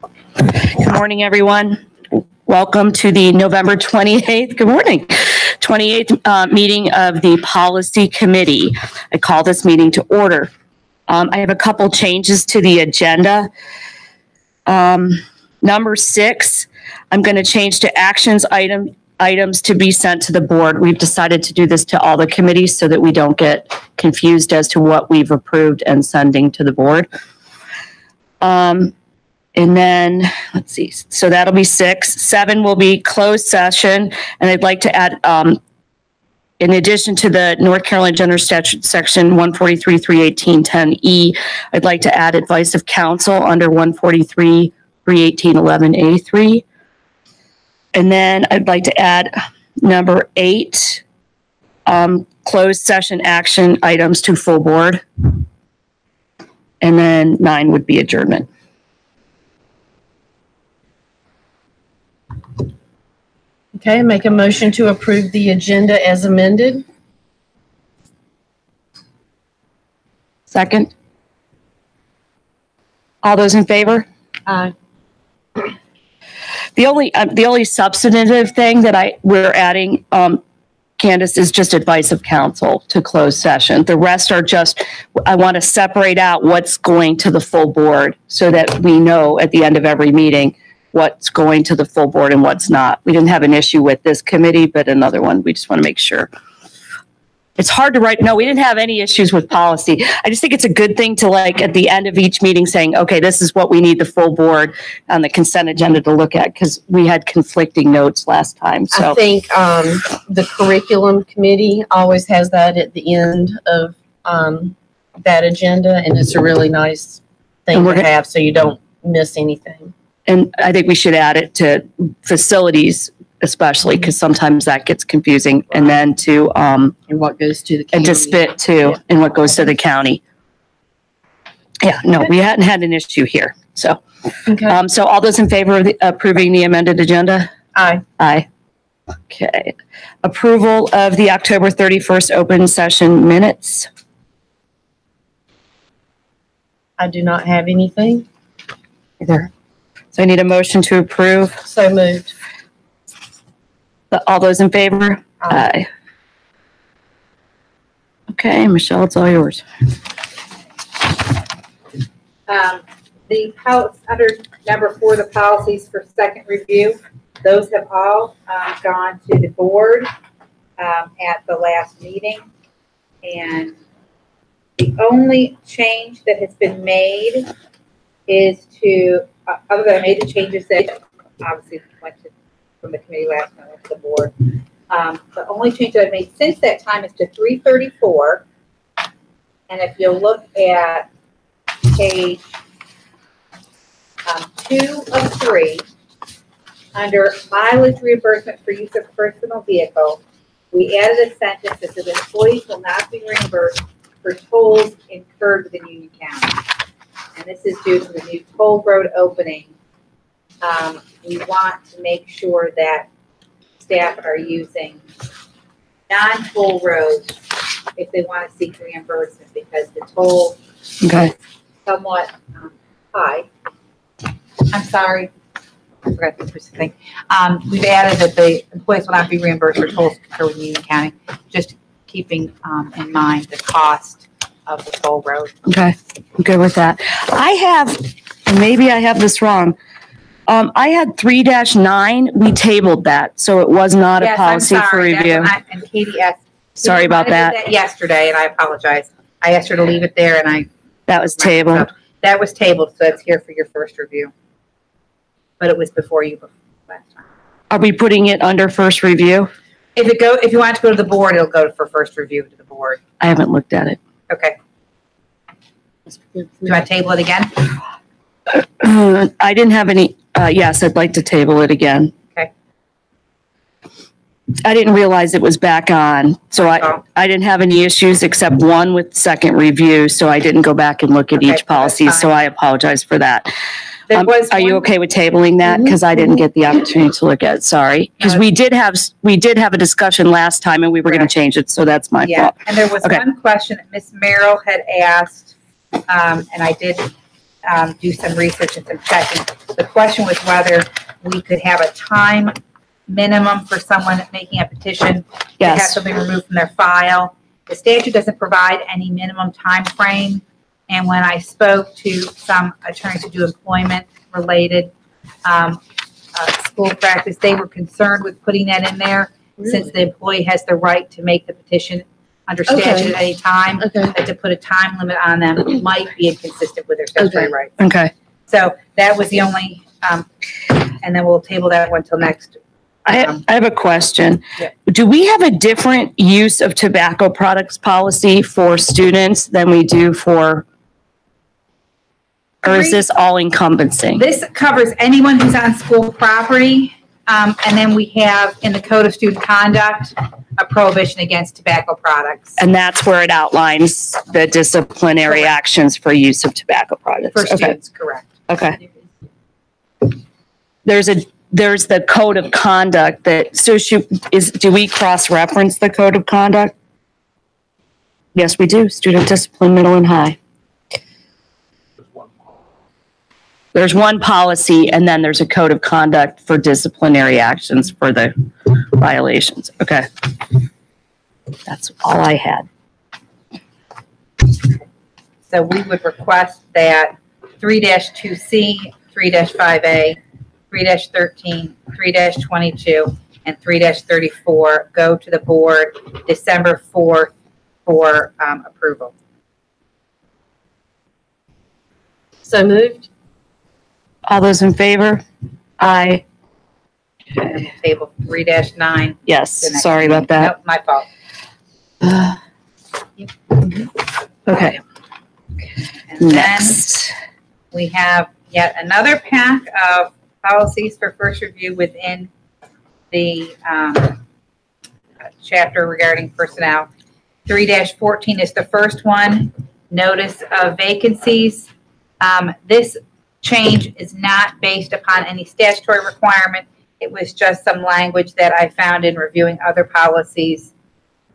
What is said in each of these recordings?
Good morning, everyone. Welcome to the November 28th, good morning, 28th meeting of the Policy Committee. I call this meeting to order. I have a couple changes to the agenda. Number 6, I'm going to change to actions items to be sent to the board. We've decided to do this to all the committees so that we don't get confused as to what we've approved and sending to the board. And then, let's see, so that'll be 6. 7 will be closed session. And I'd like to add, in addition to the North Carolina General Statute Section 143-318-10E, I'd like to add advice of counsel under 143-318-11A3. And then I'd like to add number 8, closed session action items to full board. And then 9 would be adjournment. Okay, make a motion to approve the agenda as amended. Second. All those in favor? Aye. The only substantive thing that we're adding, Candace, is just advice of counsel to closed session. The rest are just, I want to separate out what's going to the full board so that we know at the end of every meeting what's going to the full board and what's not. We didn't have an issue with this committee, but another one, we just want to make sure. It's hard to write. No, we didn't have any issues with policy. I just think it's a good thing to, like, at the end of each meeting saying, okay, this is what we need the full board on the consent agenda to look at, because we had conflicting notes last time. So I think the curriculum committee always has that at the end of that agenda, and it's a really nice thing to have so you don't miss anything. And I think we should add it to facilities, especially because sometimes that gets confusing. And then to and what goes to the county. And to spit too, and what goes to the county. Yeah, no, we hadn't had an issue here. So, okay. So all those in favor of approving the amended agenda? Aye. Aye. Okay. Approval of the October 31st open session minutes. I do not have anything. Either. So I need a motion to approve. So moved. All those in favor? Aye. Okay, Michelle, it's all yours. The policy under number 4, the policies for second review, those have all gone to the board at the last meeting. And the only change that has been made is to, other than I made the changes that obviously went from the committee last time, went to the board. The only change that I've made since that time is to 334. And if you'll look at page 2 of 3, under mileage reimbursement for use of personal vehicle, we added a sentence that says employees will not be reimbursed for tolls incurred within Union County. And this is due to the new toll road opening. We want to make sure that staff are using non-toll roads if they want to seek reimbursement, because the toll is somewhat high. I'm sorry, I forgot the first thing. We've added that the employees will not be reimbursed for tolls incurred within Union County, just keeping in mind the cost of the toll road. Okay, I'm good with that. I have, and maybe I have this wrong. I had 3-9. We tabled that, so it was not a policy for review. And Katie asked. Sorry about that. Yesterday, and I apologize. I asked her to leave it there, and that was tabled. That was tabled, so it's here for your first review. But it was before you last time. Are we putting it under first review? If you want to go to the board, it'll go for first review to the board. I haven't looked at it. Okay. Do I table it again? I didn't have any. Yes, I'd like to table it again. Okay. I didn't realize it was back on, so I didn't have any issues except one with second review, so I didn't go back and look at each policy, so I apologize for that. Are you okay with tabling that? Because I didn't get the opportunity to look at it. Sorry, because we did have a discussion last time, and we were going to change it, so that's my fault. And there was one question that Miss Merrill had asked, and I did do some research and some checking. The question was whether we could have a time minimum for someone making a petition to have Yes. something removed from their file. The statute doesn't provide any minimum time frame. And when I spoke to some attorneys who do employment-related school practice, they were concerned with putting that in there since the employee has the right to make the petition under statute at any time. Okay. That to put a time limit on them might be inconsistent with their statutory Okay. rights. Okay. So that was the only, and then we'll table that one till next. I have a question. Yeah. Do we have a different use of tobacco products policy for students than we do for, or is this all encompassing? This covers anyone who's on school property. And then we have in the Code of Student Conduct, a prohibition against tobacco products And that's where it outlines the disciplinary Correct. actions for use of tobacco products. for Okay. students, correct? Okay. There's the code of conduct that, so do we cross-reference the code of conduct? Yes, we do. Student discipline, middle and high. There's one policy and then there's a code of conduct for disciplinary actions for the violations. Okay. That's all I had. So we would request that 3-2C, 3-5A, 3-13, 3-22, and 3-34 go to the board December 4th for approval. So moved. All those in favor? Aye. And then table 3-9. Yes, sorry about that. Nope, my fault. Okay, And then next. we have yet another pack of policies for first review within the chapter regarding personnel. 3-14 is the first one, notice of vacancies. This change is not based upon any statutory requirement. It was just some language that I found in reviewing other policies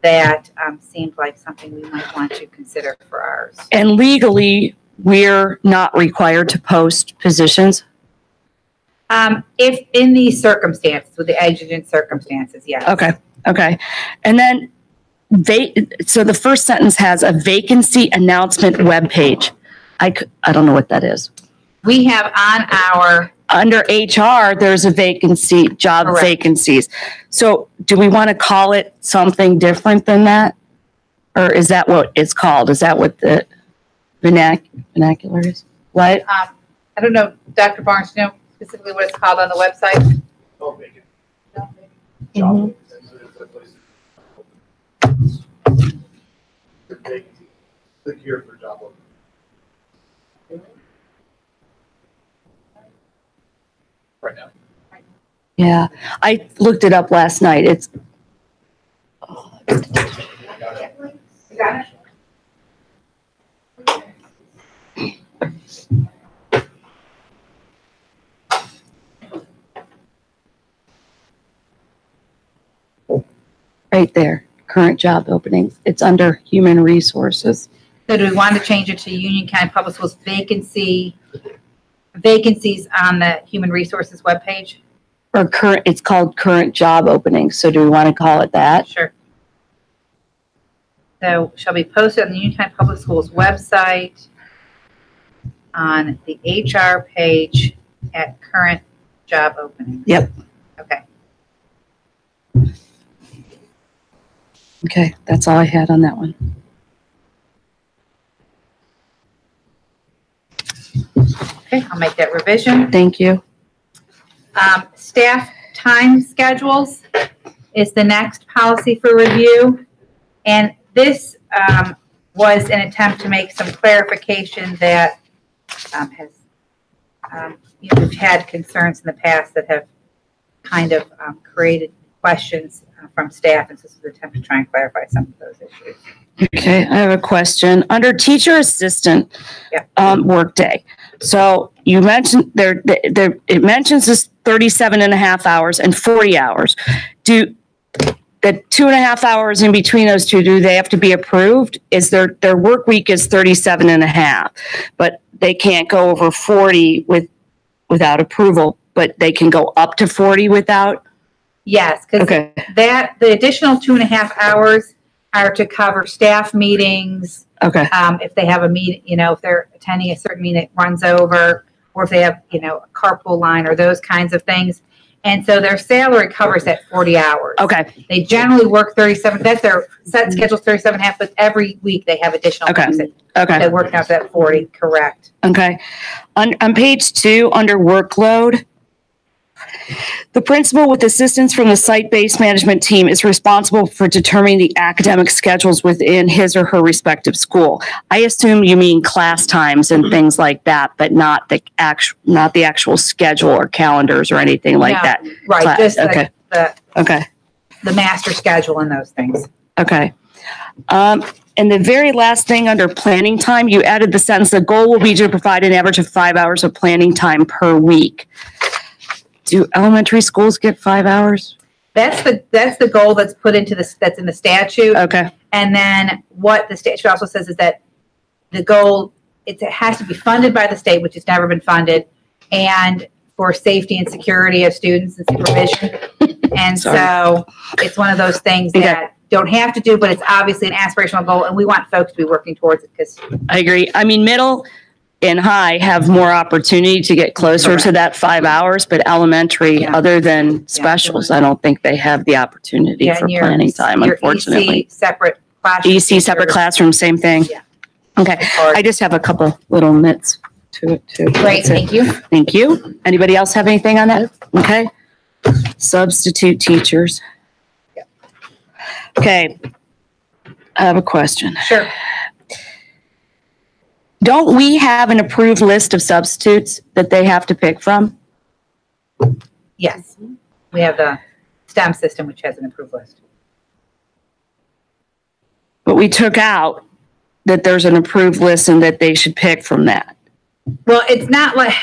that seemed like something we might want to consider for ours. And legally, we're not required to post positions? If in these circumstances, with the exigent circumstances, yes. Okay, okay. And then so the first sentence has a vacancy announcement webpage. I don't know what that is. We have on our, Under HR, there's a vacancy, job Correct. vacancies. So do we want to call it something different than that? Or is that what it's called? Is that what the vernacular is? What? I don't know, Dr. Barnes, do you know specifically what it's called on the website? Oh, vacant. Mhm. Job vacancies. Vacancy. Click here for job opening. Right now. Yeah, I looked it up last night. It's, You got it? right there, current job openings. It's under human resources. So do we want to change it to Union County Public Schools vacancies on the Human Resources webpage? Or current, it's called current job openings. So do we want to call it that? Sure. So shall be posted on the Union County Public Schools website on the HR page at current job openings. Yep. Okay. Okay, that's all I had on that one. Okay, I'll make that revision. Thank you. Staff time schedules is the next policy for review. And this was an attempt to make some clarification that we've had concerns in the past that have kind of created questions from staff. And so this is an attempt to try and clarify some of those issues. Okay, I have a question. Under teacher assistant workday. So you mentioned it mentions this 37 and a half hours and 40 hours. the 2.5 hours in between those two, do they have to be approved? Is their work week is 37 and a half, but they can't go over 40 without approval, but they can go up to 40 without? Yes, because Okay. the additional 2.5 hours are to cover staff meetings. Okay. If they have a meeting, if they're attending a certain meeting that runs over, or if they have, a carpool line or those kinds of things. And so their salary covers that 40 hours. Okay. They generally work 37, that's their set schedule, 37 and a half, but every week they have additional Okay. things that Okay. work out that 40, correct. Okay. On page 2, under workload, the principal with assistance from the site-based management team is responsible for determining the academic schedules within his or her respective school. I assume you mean class times and things like that, but not the actual schedule or calendars or anything like No, that. Right, just Okay. Okay. the master schedule and those things. Okay. And the very last thing under planning time, you added the sentence, the goal will be to provide an average of 5 hours of planning time per week. Do elementary schools get 5 hours? That's the goal that's put into that's in the statute. Okay. And then what the statute also says is that the goal, it has to be funded by the state, which has never been funded, and for safety and security of students and supervision. And so it's one of those things that don't have to do, but it's obviously an aspirational goal, and we want folks to be working towards it because I agree. I mean, middle and high have more opportunity to get closer to that 5 hours, but elementary, other than specials, I don't think they have the opportunity for planning time, unfortunately. EC separate classroom. EC separate classroom, same thing. Yeah. Okay. I just have a couple little nits to it too. Great, thank you. Thank you. Anybody else have anything on that? Okay. Substitute teachers. Okay. I have a question. Sure. Don't we have an approved list of substitutes that they have to pick from? Yes. We have the STEM system, which has an approved list. But we took out that there's an approved list and that they should pick from that. Well, it's not like,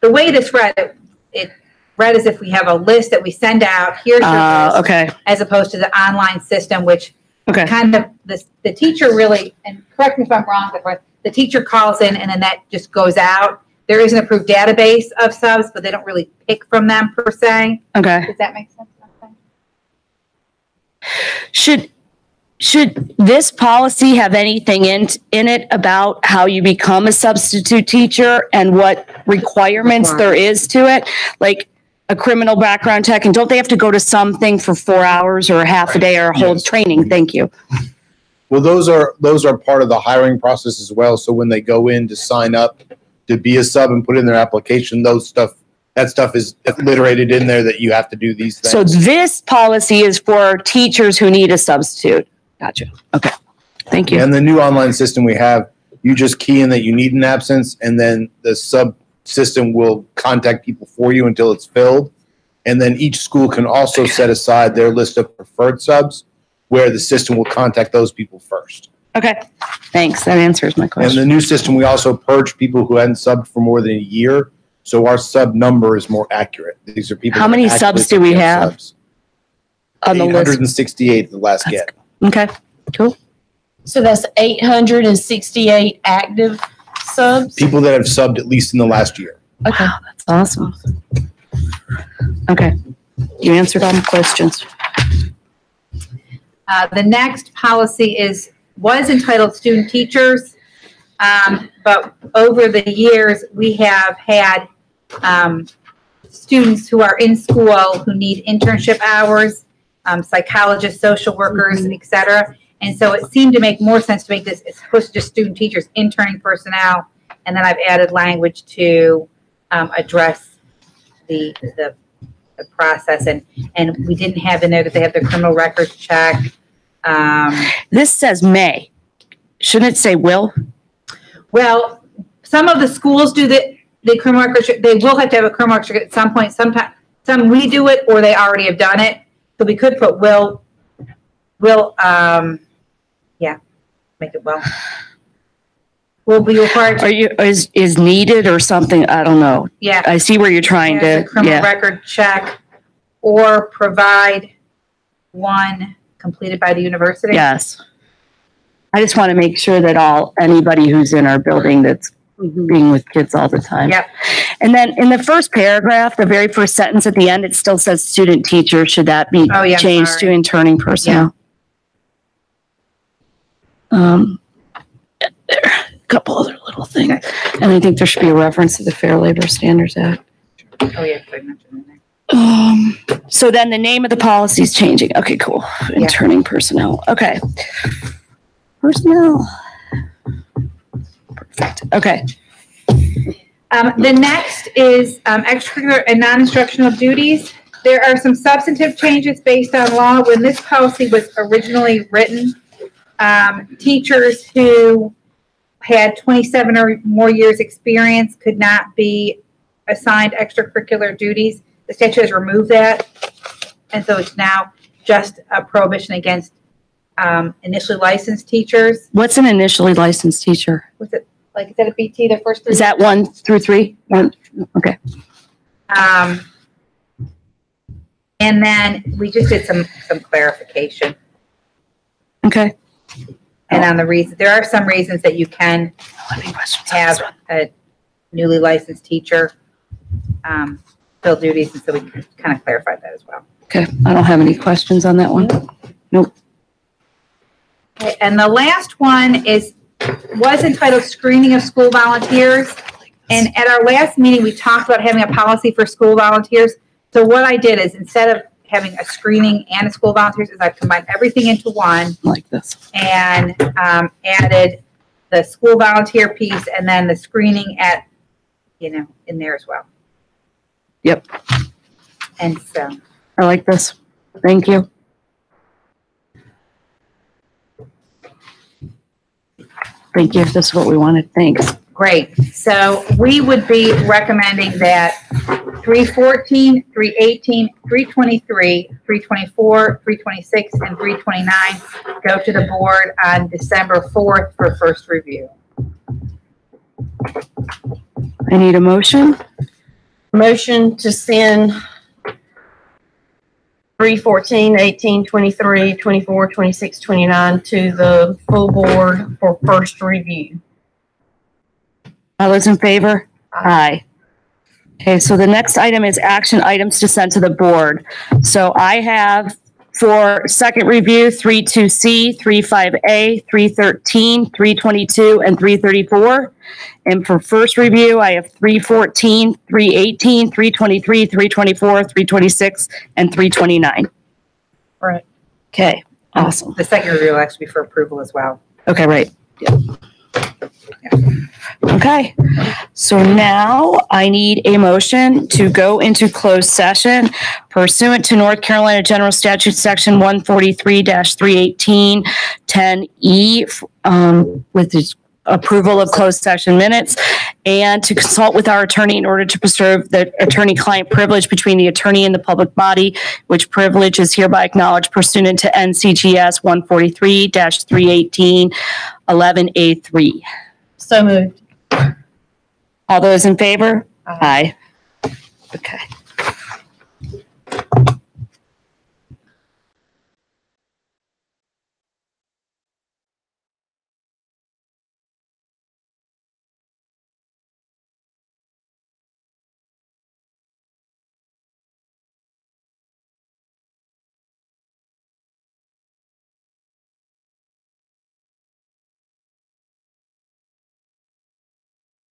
the way this read, it read as if we have a list that we send out, here's your list, Okay. as opposed to the online system, which Okay. kind of, the teacher really, and correct me if I'm wrong, but the teacher calls in and then that just goes out. There is an approved database of subs, but they don't really pick from them per se. Okay. Does that make sense? Should this policy have anything in it about how you become a substitute teacher and what requirements there is to it? Like a criminal background check, and don't they have to go to something for 4 hours or a half a day or a whole training? Thank you. Well, those are part of the hiring process as well. So when they go in to sign up to be a sub and put in their application, that stuff is alliterated in there that you have to do these things. So this policy is for teachers who need a substitute. Gotcha. Okay. Thank you. And the new online system we have, you just key in that you need an absence, and then the sub system will contact people for you until it's filled. And then each school can also set aside their list of preferred subs, where the system will contact those people first. Okay. Thanks. That answers my And question. the new system, we also purge people who hadn't subbed for more than a year. So our sub number is more accurate. These are people. How many that subs actually do we get have subs. on the list? 868 the last get. Okay. Cool. So that's 868 active subs? People that have subbed at least in the last year. Okay. Wow, that's awesome. Okay. You answered all my questions. The next policy was entitled student teachers. But over the years, we have had students who are in school who need internship hours, psychologists, social workers, et cetera. And so it seemed to make more sense to make this, as opposed to just student teachers, interning personnel. And then I've added language to address the process. And we didn't have in there that they have their criminal records check. This says may. Shouldn't it say will? Well, some of the schools do the criminal record check. They will have to have a criminal record check at some point. Sometimes some we do it or they already have done it. So we could put will, make it will. Will be required Are to, you is needed or something? I don't know. yeah. I see where you're trying Have to. a criminal Yeah. record check or provide one completed by the university? Yes. I just want to make sure that anybody who's in our building that's being with kids all the time. Yep. And then in the first paragraph, the very first sentence at the end, it still says student teacher. Should that be Oh, yeah, changed sorry. to interning personnel? There, a couple other little things. And I think there should be a reference to the Fair Labor Standards Act. Oh, yeah, I mentioned it in there. So then the name of the policy is changing. Okay, cool. Interning personnel. Okay. Personnel. Perfect. Okay. The next is extracurricular and non-instructional duties. There are some substantive changes based on law. When this policy was originally written, teachers who had 27 or more years experience could not be assigned extracurricular duties. The statute has removed that. And so it's now just a prohibition against initially licensed teachers. What's an initially licensed teacher? Was it, like, is that a BT, the first three? Is that 1 through 3? Okay. And then we just did some clarification. Okay. And on the reason, there are some reasons that you can Any questions on this have one? a newly licensed teacher fill duties, and so we kind of clarified that as well. Okay. I don't have any questions on that one. Nope. Okay, and the last one was entitled Screening of School Volunteers. And at our last meeting, we talked about having a policy for school volunteers. So what I did is, instead of having a screening and a school volunteers, is I've combined everything into one Like this. and added the school volunteer piece and then the screening in there as well. Yep. And so, I like this. Thank you. Thank you. That's what we wanted. Thanks. great. So we would be recommending that 314, 318, 323, 324, 326, and 329 go to the board on December 4th for first review. I need a motion. Motion to send 314, 18, 23, 24, 26, 29 to the full board for first review. All those in favor? Aye. Okay, so the next item is action items to send to the board. So I have for second review, 32C, 35A, 313, 322, and 334. And for first review, I have 314, 318, 323, 324, 326, and 329. Right. Okay, awesome. The second review will actually be for approval as well. Okay, right. Yeah. Okay, so now I need a motion to go into closed session pursuant to North Carolina General Statute Section 143-318, 10E, with the approval of closed session minutes, and to consult with our attorney in order to preserve the attorney-client privilege between the attorney and the public body, which privilege is hereby acknowledged pursuant to NCGS 143-318, 11A3. So moved. All those in favor? Aye. Okay.